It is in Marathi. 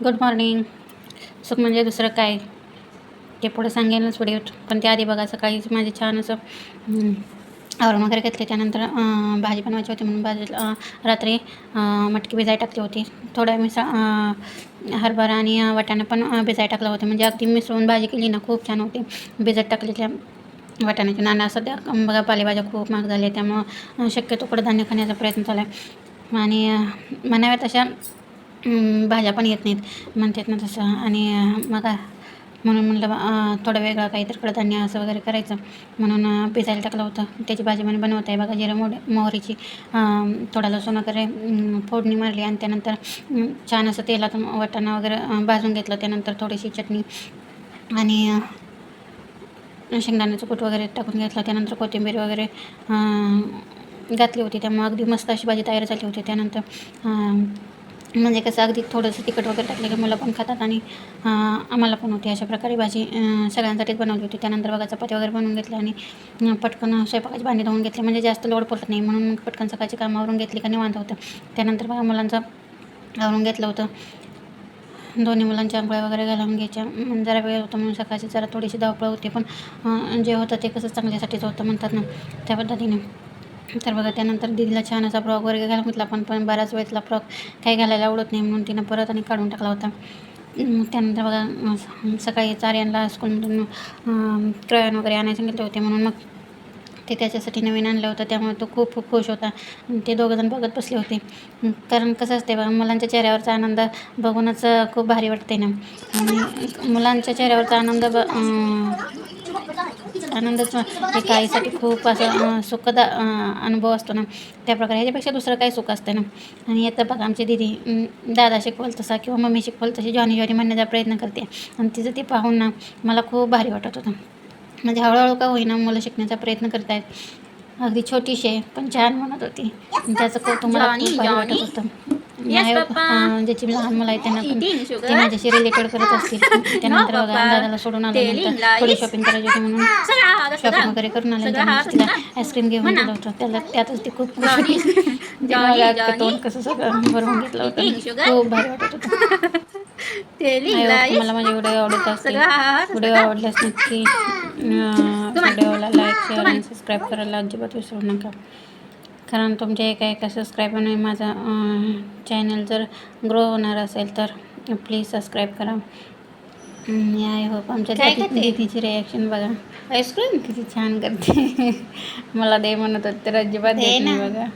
Good morning. सुख म्हणजे दुसरं काय ते पुढे सांगेनच व्हिडिओत, पण त्याआधी बघा सकाळीच माझे छान असं आवरून वगैरे घेतले. त्यानंतर भाजी बनवायची होती म्हणून रात्री मटकी भिजायला टाकली होती. थोड्या हरभरा आणि वाटाणा पण भिजायला टाकलं होतं, म्हणजे अगदी मिसळून भाजी केली ना, खूप छान होती. भिजत टाकलेल्या वाटाण्याची नाना सध्या बघा पालेभाज्या खूप महाग झाल्या, त्यामुळं शक्यतो कडधान्य खाण्याचा प्रयत्न चालू आहे. आणि म्हणाव्या तशा भाज्या पण येत नाहीत म्हणतात ना तसं. आणि मग म्हणून म्हणलं थोडं वेगळं काहीतरी कडधान्य असं वगैरे करायचं म्हणून भिजायला टाकलं होतं. त्याची भाजी मला बनवत आहे बघा. जिरं मोहरीची थोडा लसूण वगैरे फोडणी मारली आणि त्यानंतर छान असं तेलात वाटाणा वगैरे भाजून घेतलं. त्यानंतर थोडीशी चटणी आणि शेंगदाण्याचं कूट वगैरे टाकून घेतलं. त्यानंतर कोथिंबीर वगैरे घातली होती, त्यामुळे अगदी मस्त अशी भाजी तयार झाली होती. त्यानंतर म्हणजे कसं अगदी थोडंसं तिखट वगैरे टाकलं की मुलं पण खातात आणि आम्हाला पण होती. अशा प्रकारे भाजी सगळ्यांसाठीच बनवली होती. त्यानंतर बघा चपाती वगैरे बनवून घेतली आणि पटकन स्वयंपाकाची भांडी धुवून घेतली, म्हणजे जास्त लोड पडत नाही म्हणून मग पटकन सकाळची कामावरून घेतली का निवांत होतं. त्यानंतर बघा मुलांचं आवरून घेतलं होतं. दोन्ही मुलांच्या आंघोळ्या वगैरे घालून घ्यायच्या. जरा वेळ होता म्हणून सकाळची जरा थोडीशी धावपळ होती, पण जे होतं ते कसं चांगल्यासाठीच होतं म्हणतात ना, त्या पद्धतीने. तर बघा त्यानंतर दीदीला छान असा फ्रॉक वगैरे घालून घेतला, पण बऱ्याच वेळेला फ्रॉक काही घालायला आवडत नाही म्हणून तिनं परत आणि काढून टाकला होता. त्यानंतर बघा सकाळी आर्यनला स्कूलमधून क्रेयॉन वगैरे आणायला सांगितले होते, म्हणून मग ते त्याच्यासाठी नवीन आणलं होतं. त्यामुळे तो खूप खूप खुश होता. ते दोघंजण बघत बसले होते. कारण कसं असते बघा, मुलांच्या चेहऱ्यावरचा आनंद बघूनच खूप भारी वाटते ना. आणि मुलांच्या चेहऱ्यावरचा आनंदच एका आईसाठी खूप असं सुखद अनुभव असतो ना, त्याप्रकारे ह्याच्यापेक्षा दुसरं काही सुख असतं ना. आणि आता बघा आमची दीदी दादा शिकवल तसा किंवा मम्मी शिकवल तशी जॉनी जॉनी म्हणण्याचा प्रयत्न करते, आणि तिचं ते पाहून ना मला खूप भारी वाटत होतं. म्हणजे हळूहळू का होईना मुलं शिकण्याचा प्रयत्न करत आहेत. अगदी छोटीशी आहे पण छान म्हणत होती. त्याचं कौतुक मला खूप भारी वाटत होतं. ज्याची लहान मुलं आहेत त्यांना पण ते माझ्याशी रिलेटेड करत असतील. त्यानंतर बघा दादाला सोडून आल्यानंतर थोडी शॉपिंग करायची होती म्हणून शॉपिंग वगैरे करून आल्यानंतर तिला आईस्क्रीम घेऊन दिलं होतं. त्यातच ती खूप खुश होती. तिने मला तोंड कसं सगळं भरवून घेतलं होतं. खूप भारी वाटत होतं. तुम्हाला माझे व्हिडिओ आवडत असतील, व्हिडिओ आवडल्यास नक्की व्हिडिओला लाईक शेअर आणि सबस्क्राईब करायला अजिबात विसरू नका. कारण तुमच्या एका सबस्क्राईबरने माझा चॅनल जर ग्रो होणार असेल तर प्लीज सबस्क्राईब करा. आय होप आमच्या दीदीची रिॲक्शन बघा. आईस्क्रीम किती छान करते. मला दे म्हणत होते तर अजिबात देत नाही बघा.